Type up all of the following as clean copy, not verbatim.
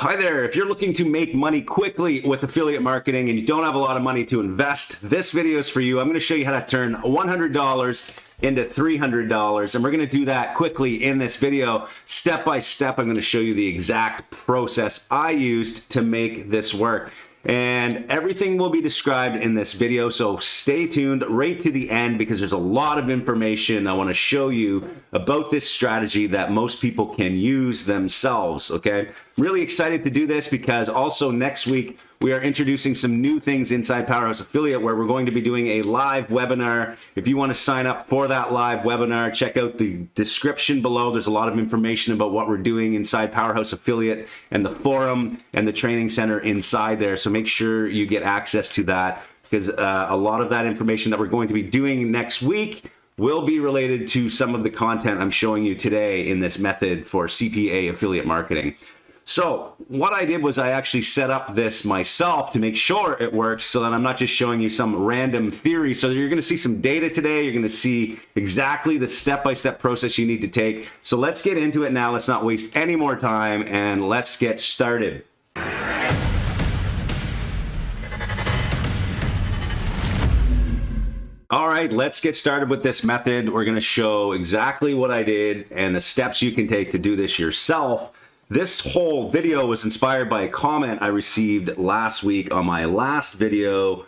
Hi there. If you're looking to make money quickly with affiliate marketing and you don't have a lot of money to invest, this video is for you. I'm going to show you how to turn $100 into $300, and we're going to do that quickly in this video. Step by step, I'm going to show you the exact process I used to make this work. And everything will be described in this video, so stay tuned right to the end because there's a lot of information I want to show you about this strategy that most people can use themselves, okay? Really excited to do this because also next week we are introducing some new things inside Powerhouse Affiliate where we're going to be doing a live webinar. If you want to sign up for that live webinar, check out the description below. There's a lot of information about what we're doing inside Powerhouse Affiliate and the forum and the training center inside there. So make sure you get access to that because a lot of that information that we're going to be doing next week will be related to some of the content I'm showing you today in this method for CPA affiliate marketing. So what I did was I actually set up this myself to make sure it works so that I'm not just showing you some random theory. So you're going to see some data today. You're going to see exactly the step-by-step process you need to take. So let's get into it now. Let's not waste any more time and let's get started. All right, let's get started with this method. We're going to show exactly what I did and the steps you can take to do this yourself. This whole video was inspired by a comment I received last week on my last video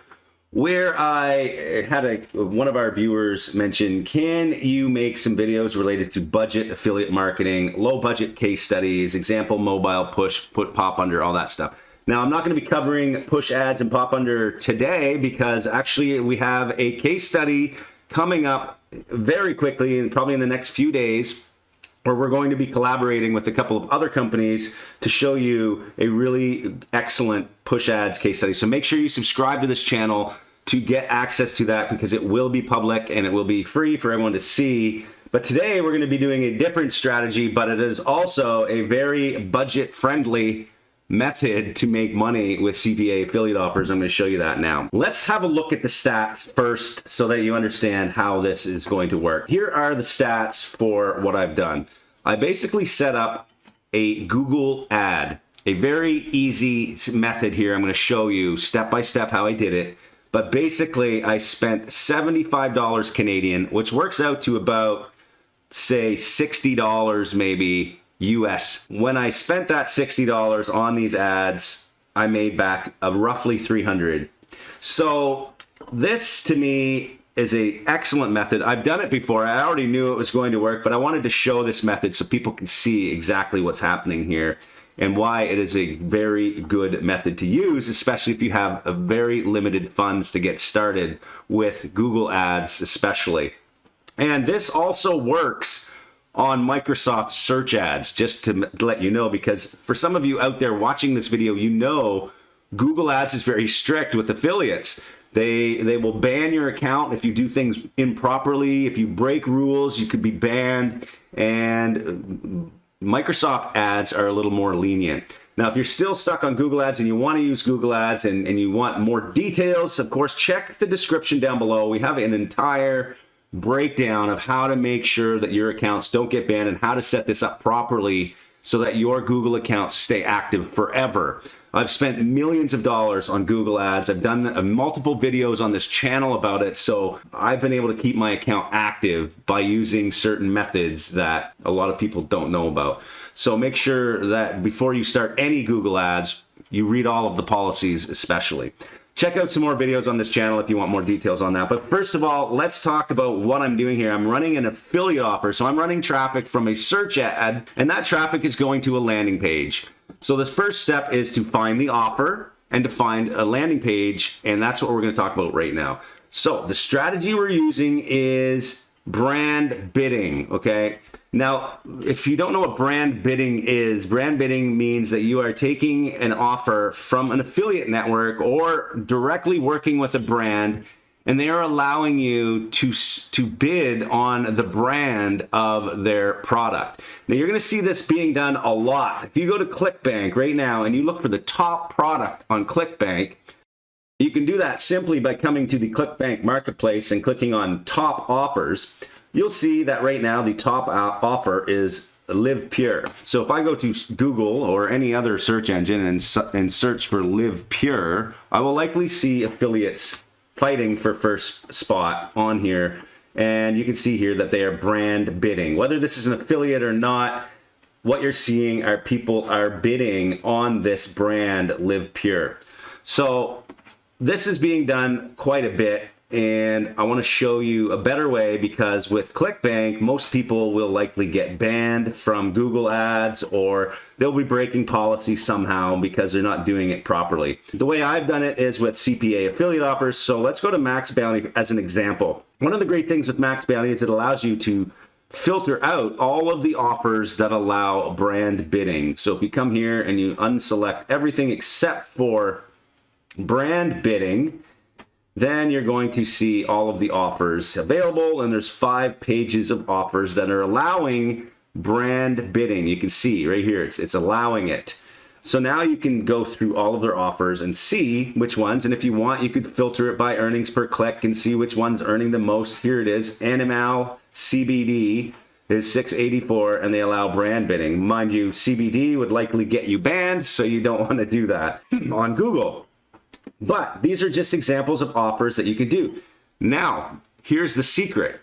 where I had one of our viewers mention, can you make some videos related to budget affiliate marketing, low budget case studies, example mobile, push, put, pop under, all that stuff. Now, I'm not going to be covering push ads and pop under today because actually we have a case study coming up very quickly and probably in the next few days where we're going to be collaborating with a couple of other companies to show you a really excellent push ads case study. So make sure you subscribe to this channel to get access to that because it will be public and it will be free for everyone to see. But today we're going to be doing a different strategy, but it is also a very budget-friendly method to make money with CPA affiliate offers. I'm going to show you that now. Let's have a look at the stats first so that you understand how this is going to work. Here are the stats for what I've done. I basically set up a Google ad, a very easy method here. I'm going to show you step by step how I did it. But basically I spent $75 Canadian, which works out to about, say, $60 maybe US. When I spent that $60 on these ads, I made back roughly $300. So this to me is an excellent method. I've done it before. I already knew it was going to work, but I wanted to show this method so people can see exactly what's happening here and why it is a very good method to use, especially if you have a very limited funds to get started with Google Ads especially. And this also works on Microsoft search ads, just to let you know, because for some of you out there watching this video, you know Google Ads is very strict with affiliates. They will ban your account if you do things improperly. If you break rules, you could be banned. And Microsoft ads are a little more lenient. Now, if you're still stuck on Google Ads and you want to use Google Ads and you want more details, of course, check the description down below. We have an entire breakdown of how to make sure that your accounts don't get banned and how to set this up properly so that your Google accounts stay active forever. I've spent millions of dollars on Google Ads. I've done multiple videos on this channel about it, so I've been able to keep my account active by using certain methods that a lot of people don't know about. So make sure that before you start any Google Ads, you read all of the policies especially. Check out some more videos on this channel if you want more details on that. But first of all, let's talk about what I'm doing here. I'm running an affiliate offer. So I'm running traffic from a search ad, and that traffic is going to a landing page. So the first step is to find the offer and to find a landing page, and that's what we're going to talk about right now. So the strategy we're using is brand bidding, okay? Now, if you don't know what brand bidding means that you are taking an offer from an affiliate network or directly working with a brand, and they are allowing you to bid on the brand of their product. Now, you're going to see this being done a lot. If you go to ClickBank right now and you look for the top product on ClickBank, you can do that simply by coming to the ClickBank marketplace and clicking on top offers. You'll see that right now the top offer is Live Pure. So if I go to Google or any other search engine and search for Live Pure, I will likely see affiliates fighting for first spot on here. And you can see here that they are brand bidding. Whether this is an affiliate or not, what you're seeing are people are bidding on this brand Live Pure. So this is being done quite a bit, and I want to show you a better way, because with ClickBank, most people will likely get banned from Google Ads, or they'll be breaking policy somehow because they're not doing it properly. The way I've done it is with CPA affiliate offers. So let's go to Max Bounty as an example. One of the great things with Max Bounty is it allows you to filter out all of the offers that allow brand bidding. So if you come here and you unselect everything except for brand bidding, then you're going to see all of the offers available, and there's 5 pages of offers that are allowing brand bidding. You can see right here, it's allowing it. So now you can go through all of their offers and see which ones, and if you want, you could filter it by earnings per click and see which one's earning the most. Here it is, Animal CBD is $6.84, and they allow brand bidding. Mind you, CBD would likely get you banned, so you don't want to do that on Google. But these are just examples of offers that you can do. Now, here's the secret.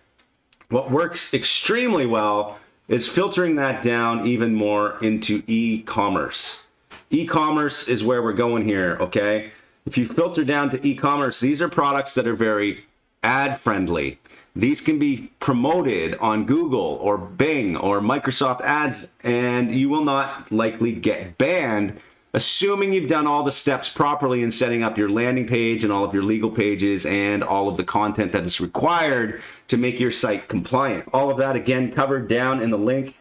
What works extremely well is filtering that down even more into e-commerce. E-commerce is where we're going here, okay? If you filter down to e-commerce, these are products that are very ad-friendly. These can be promoted on Google or Bing or Microsoft Ads, and you will not likely get banned, assuming you've done all the steps properly in setting up your landing page and all of your legal pages and all of the content that is required to make your site compliant. All of that, again, covered down in the link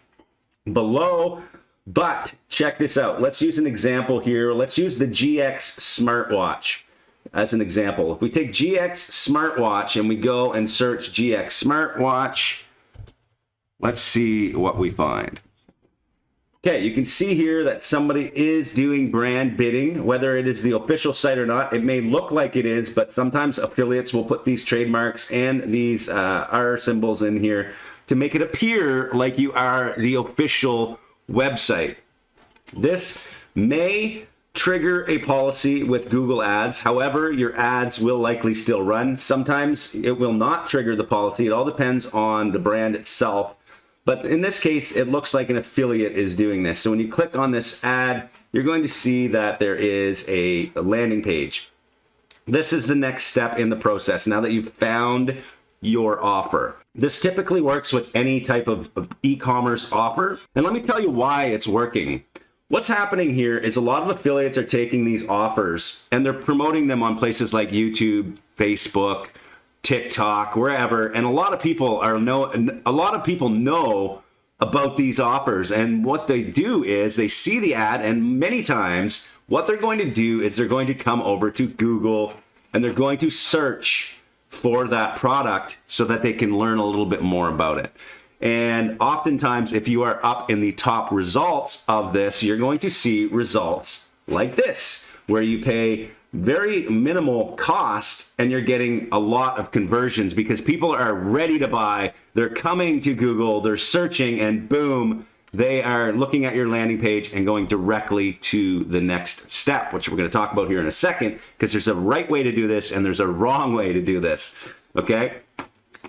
below. But check this out. Let's use an example here. Let's use the GX smartwatch as an example. If we take GX smartwatch and we go and search GX smartwatch, let's see what we find. Okay, you can see here that somebody is doing brand bidding, whether it is the official site or not. It may look like it is, but sometimes affiliates will put these trademarks and these R symbols in here to make it appear like you are the official website. This may trigger a policy with Google Ads. However, your ads will likely still run. Sometimes it will not trigger the policy. It all depends on the brand itself. But in this case, it looks like an affiliate is doing this. So when you click on this ad, you're going to see that there is a landing page. This is the next step in the process now that you've found your offer. This typically works with any type of e-commerce offer. And let me tell you why it's working. What's happening here is a lot of affiliates are taking these offers and they're promoting them on places like YouTube, Facebook, TikTok, wherever, and a lot of people know about these offers. And what they do is they see the ad, and many times what they're going to do is they're going to come over to Google and they're going to search for that product so that they can learn a little bit more about it. And oftentimes, if you are up in the top results of this, you're going to see results like this, where you pay very minimal cost and you're getting a lot of conversions because people are ready to buy. They're coming to Google, they're searching, and boom, they are looking at your landing page and going directly to the next step, which we're going to talk about here in a second, because there's a right way to do this and there's a wrong way to do this. Okay?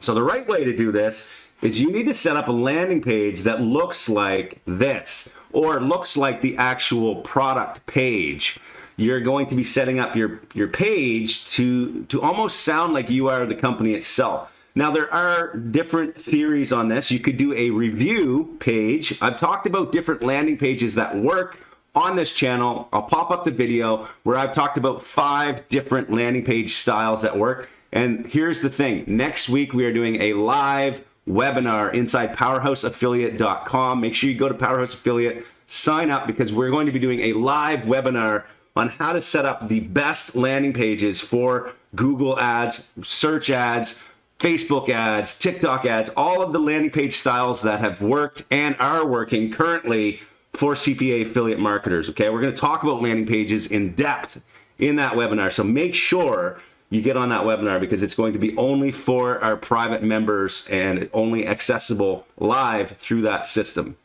So the right way to do this is you need to set up a landing page that looks like this, or looks like the actual product page. You're going to be setting up your page to almost sound like you are the company itself. Now, there are different theories on this. You could do a review page. I've talked about different landing pages that work on this channel. I'll pop up the video where I've talked about 5 different landing page styles that work. And here's the thing. Next week, we are doing a live webinar inside powerhouseaffiliate.com. Make sure you go to Powerhouse Affiliate, sign up, because we're going to be doing a live webinar on how to set up the best landing pages for Google ads, search ads, Facebook ads, TikTok ads, all of the landing page styles that have worked and are working currently for CPA affiliate marketers. Okay, we're going to talk about landing pages in depth in that webinar. So make sure you get on that webinar, because it's going to be only for our private members and only accessible live through that system.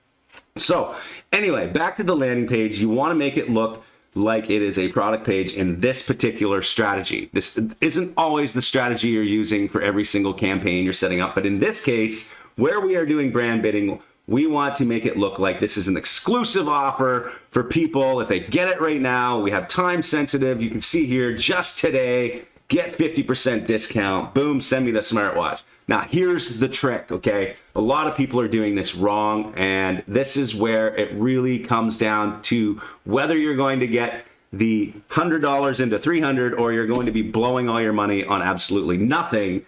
So anyway, back to the landing page. You want to make it look like it is a product page in this particular strategy. This isn't always the strategy you're using for every single campaign you're setting up, but in this case, where we are doing brand bidding, we want to make it look like this is an exclusive offer for people. If they get it right now, we have time sensitive. You can see here, just today, get 50% discount. Boom, send me the smartwatch. Now, here's the trick, okay? A lot of people are doing this wrong, and this is where it really comes down to whether you're going to get the $100 into $300 or you're going to be blowing all your money on absolutely nothing.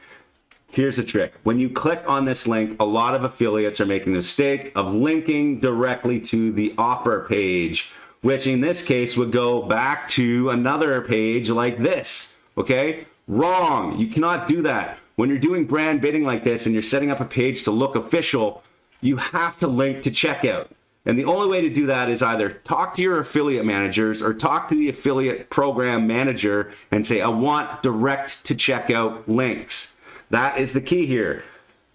Here's the trick. When you click on this link, a lot of affiliates are making the mistake of linking directly to the offer page, which in this case would go back to another page like this, okay? Wrong. You cannot do that. When you're doing brand bidding like this and you're setting up a page to look official, you have to link to checkout. And the only way to do that is either talk to your affiliate managers or talk to the affiliate program manager and say, I want direct to checkout links. That is the key here.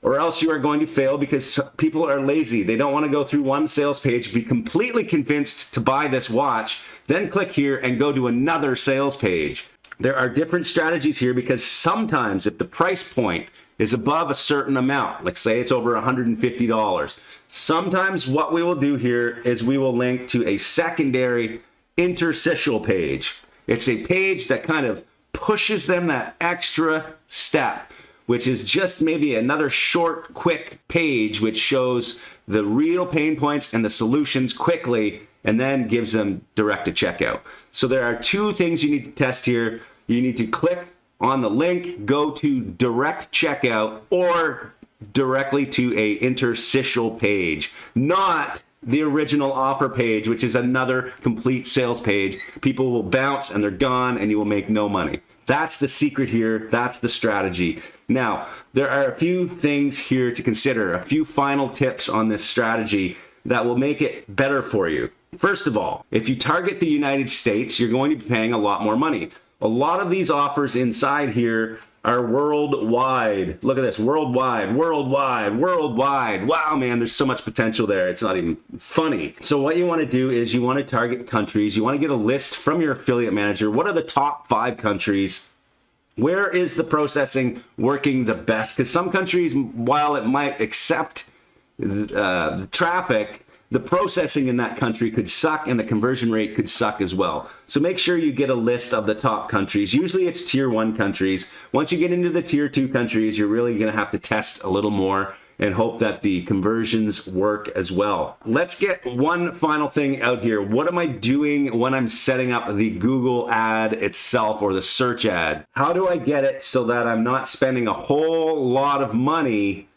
Or else you are going to fail because people are lazy. They don't want to go through one sales page, be completely convinced to buy this watch, then click here and go to another sales page. There are different strategies here because sometimes if the price point is above a certain amount, like say it's over $150, sometimes what we will do here is we will link to a secondary interstitial page. It's a page that kind of pushes them that extra step, which is just maybe another short, quick page which shows the real pain points and the solutions quickly and then gives them direct to checkout. So there are two things you need to test here. You need to click on the link, go to direct checkout or directly to a interstitial page, not the original offer page, which is another complete sales page. People will bounce and they're gone and you will make no money. That's the secret here. That's the strategy. Now, there are a few things here to consider, a few final tips on this strategy that will make it better for you. First of all, if you target the United States, you're going to be paying a lot more money. A lot of these offers inside here are worldwide. Look at this, worldwide, worldwide, worldwide. Wow, man, there's so much potential there. It's not even funny. So what you want to do is you want to target countries. You want to get a list from your affiliate manager. What are the top 5 countries? Where is the processing working the best? Because some countries, while it might accept the traffic, the processing in that country could suck and the conversion rate could suck as well. So make sure you get a list of the top countries. Usually it's tier 1 countries. Once you get into the tier 2 countries, you're really going to have to test a little more and hope that the conversions work as well. Let's get one final thing out here. What am I doing when I'm setting up the Google ad itself or the search ad? How do I get it so that I'm not spending a whole lot of money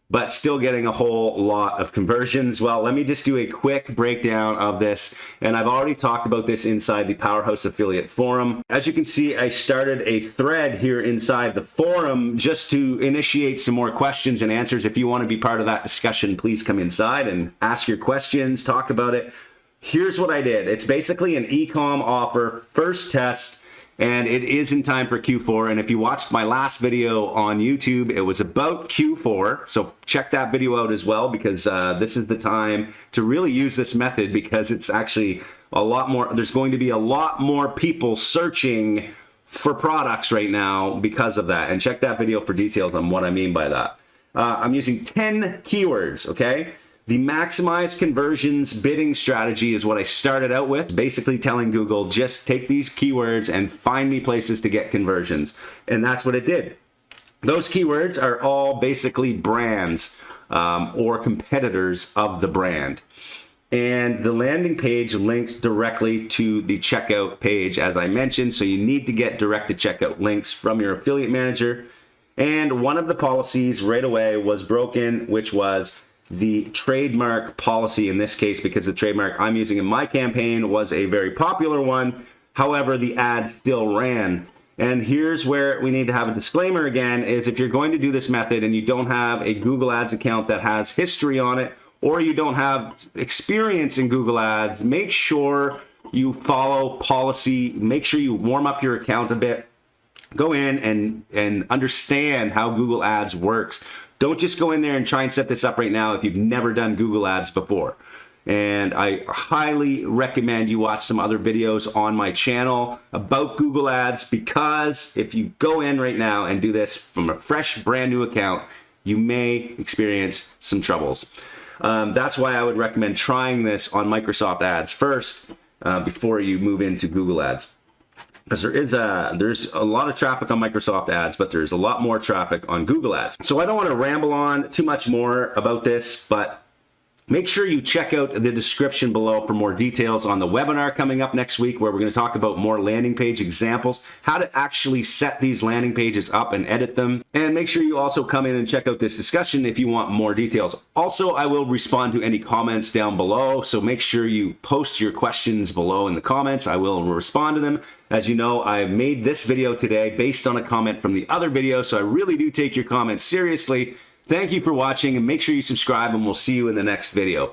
but still getting a whole lot of conversions? Well, let me just do a quick breakdown of this. And I've already talked about this inside the Powerhouse Affiliate Forum. As you can see, I started a thread here inside the forum just to initiate some more questions and answers. If you want to be part of that discussion, please come inside and ask your questions, talk about it. Here's what I did. It's basically an e-com offer, first test, and it is in time for Q4. And if you watched my last video on YouTube, it was about Q4. So check that video out as well, because this is the time to really use this method, because it's actually a lot more, there's going to be a lot more people searching for products right now because of that. And check that video for details on what I mean by that. I'm using 10 keywords, okay? The maximize conversions bidding strategy is what I started out with, basically telling Google, just take these keywords and find me places to get conversions. And that's what it did. Those keywords are all basically brands or competitors of the brand. And the landing page links directly to the checkout page, as I mentioned. So you need to get direct to checkout links from your affiliate manager. And one of the policies right away was broken, which was the trademark policy in this case, because the trademark I'm using in my campaign was a very popular one. However, the ad still ran. And here's where we need to have a disclaimer again, is if you're going to do this method and you don't have a Google Ads account that has history on it, or you don't have experience in Google Ads, make sure you follow policy, make sure you warm up your account a bit. Go in and understand how Google Ads works. Don't just go in there and try and set this up right now if you've never done Google Ads before. And I highly recommend you watch some other videos on my channel about Google Ads, because if you go in right now and do this from a fresh, brand new account, you may experience some troubles. That's why I would recommend trying this on Microsoft Ads first before you move into Google Ads. Because there's a lot of traffic on Microsoft Ads, but there's a lot more traffic on Google Ads. So I don't want to ramble on too much more about this, but make sure you check out the description below for more details on the webinar coming up next week, where we're going to talk about more landing page examples, how to actually set these landing pages up and edit them. And make sure you also come in and check out this discussion if you want more details. Also, I will respond to any comments down below, so make sure you post your questions below in the comments. I will respond to them. As you know, I made this video today based on a comment from the other video, so I really do take your comments seriously. Thank you for watching, and make sure you subscribe, and we'll see you in the next video.